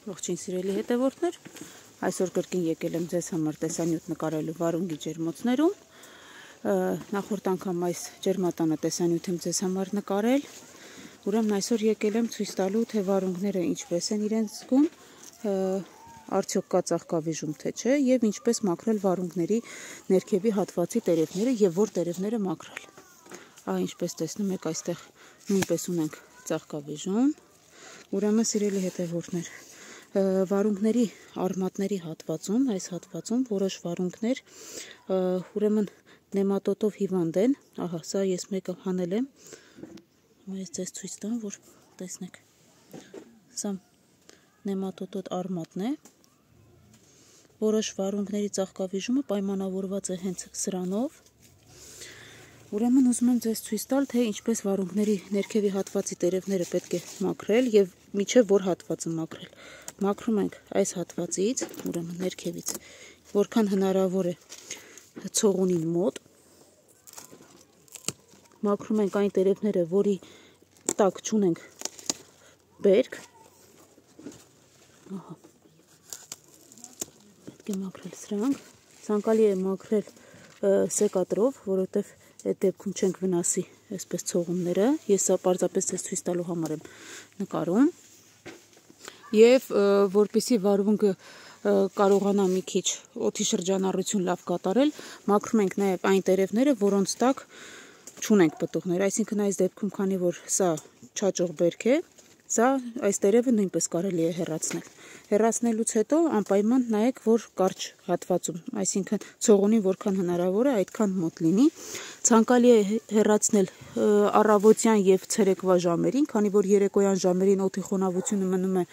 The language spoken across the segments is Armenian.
Ողջույն սիրելի հետևորդներ, այսօր կրկին եկել եմ ձեզ համար տեսանյութ նկարելու վարունգի ջերմոցներում։ Նախորդ անգամ այս ջերմատանը տեսանյութ եմ ձեզ համար նկարել, ուրեմն այսօր եկել եմ ցույց տալու, թե վարունգները ինչպես են իրենց զգում, արդյոք կա ծաղկավիժում թե չէ, եւ ինչպես մաքրել վարունգների ներքևի հատվածի տերևները եւ որ տերևները մաքրել։ Ինչպես տեսնում եք, այստեղ նույնպես ունենք ծաղկավիժում։ Ուրեմն սիրելի հետևորդներ, վարունգների արմատների հատվածում, այս հատվածում որոշ վարունգներ ուրեմն նեմատոդով հիվանդ են։ Ահա, սա ես մեկը հանել եմ։ Ես ձեզ ցույց տամ, որ տեսնեք։ Սա նեմատոդոտ արմատն է։ Որոշ վարունգների ծաղկավիժումը պայմանավորված է հենց սրանով։ Ուրեմն ուզում եմ ձեզ ցույց տալ, թե ինչպես վարունգների ներքևի հատվածի տերևները պետք է մաքրել եւ միջև որ հատվածը մաքրել։ Մաքրում ենք այս հատվածից, ուրեմն ներքևից, որքան հնարավոր է ցողունին մոտ։ Մաքրում ենք այն տերևները, որի տակ չունենք բերք։ Ահա։ Պետք է մաքրել սրանք։ Ցանկալի է մաքրել սեկատրով, որովհետև այդ դեպքում չենք վնասի այսպես ցողունները։ Ես սա պարզապես ձեզ ցույց տալու համար եմ նկարում։ Եվ որպեսզի վարունգը կարողանա մի քիչ օդի շրջանառություն լավ կատարել, մաքրում ենք նաև այն տերևները, որոնց տակ չունենք պտուղներ, այսինքն այս դեպքում, քանի որ սա չաճող բերք է, սա այս տերևը նույնպես կարելի է հեռացնել։ Հեռացնելուց հետո անպայման նայեք, որ կարճ հատվածում, այսինքն ցողունին որքան հնարավոր է, այդքան մոտ լինի։ Ցանկալի է հեռացնել առավոտյան եւ ցերեկվա ժամերին, քանի որ երեկոյան ժամերին օդի խոնավությունը մնում է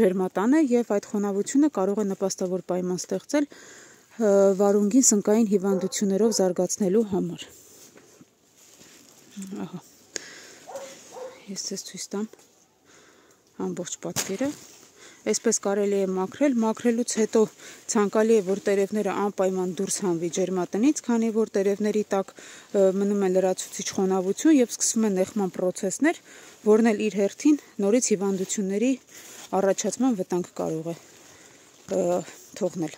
ջերմատանը եւ այդ խոնավությունը կարող է նպաստավոր պայման ստեղծել վարունգին սնկային հիվանդություններով զարգացնելու համար։ Ահա։ Ես ձեզ ցույց տամ ամբողջ պատկերը։ Այսպես կարելի է մաքրել, մաքրելուց հետո ցանկալի է, որ տերևները անպայման դուրս հանվի ջերմատնից, քանի որ տերևների տակ մնում է լրացուցիչ խոնավություն եւ սկսվում են նեղման պրոցեսներ, որն էլ իր հերթին նորից հիվանդությունների առաջացման վտանգ կարող է թողնել։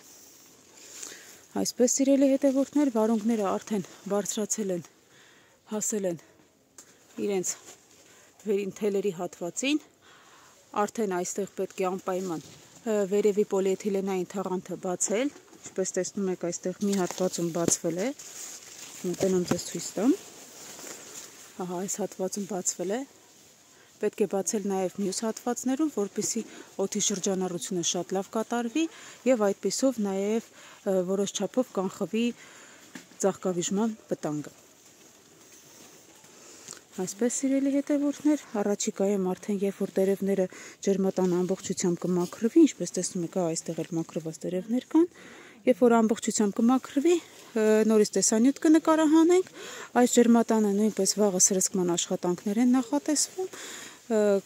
Այսպես սիրելի հետևորդներ, վարունգները արդեն բարձրացել են, հասել են իրենց վերին թելերի հատվածին, արդեն այստեղ պետք է անպայման վերևի պոլիէթիլենային թաղանթը բացել, ինչպես տեսնում եք, այստեղ մի հատվածում բացվել է, մոտենամ ձեզ ցույց տամ, ահա այս հատվածում բացվել է, պետք է բացել նաև մյուս հատվածներում, որպեսզի օդի շրջանառությունը շատ լավ կատարվի եւ այդպիսով նաև որոշ չափով կանխվի ծաղկավիժման վտանգը։ Այսպես սիրելի հետևորդներ, առաջիկայում արդեն երբ որ տերևները ջերմատան ամբողջությամբ կմաքրվի, ինչպես տեսնում եք, այստեղ էլ մաքրված տերևներ կան, երբ որ ամբողջությամբ կմաքրվի, նորից տեսանյութ կնկարահանենք, այս ջերմատանը նույնպես վաղը սրսկման աշխատանքներ են նախատեսվում,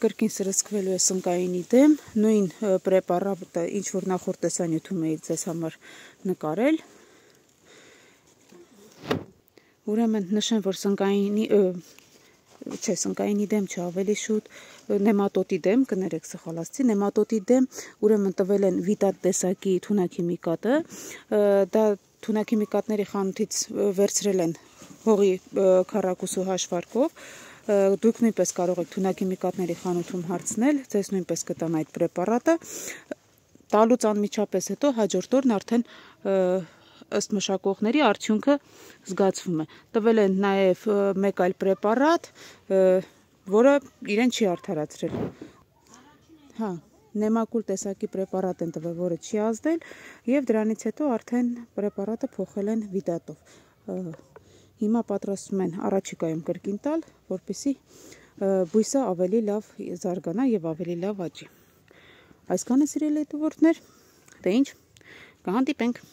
կրկին սրսկվելու է սնկայինի դեմ, նույն պրեպարատը, ինչ որ նախորդ տեսանյութում էի ձեզ համար նկարել։ Ուրեմն նշեմ, որ սնկայինի դեմ չէ, ավելի շուտ նեմատոդի դեմ, կներեք սխալացրի, նեմատոդի դեմ ուրեմն տվել են վիտատ տեսակի թունաքիմիկատը, դա թունաքիմիկատների խանութից վերցրել են հողի քառակուսու հաշվարկով, դուք նույնպես կարող եք թունաքիմիկատների խանութում հարցնել, ձեզ նույնպես կտան այդ պրեպարատը, տալուց անմիջապես հետո հաջորդ օրն արդեն ըստ մշակողների արդյունքը զգացվում է։ Տվել են նաև մեկ այլ պրեպարատ, որը իրեն չի արդարացրել։ Հա, նեմակուլ տեսակի պրեպարատ են տվել, որը չի ազդել, եւ դրանից հետո արդեն պրեպարատը փոխել են վիտատով։ Հիմա պատրաստում են առաջիկայում կրկին տալ, որպեսզի բույսը ավելի լավ զարգանա եւ ավելի լավ աճի։ Այսքանը սիրելի հետևորդներ, դե ինչ, կհանդիպենք։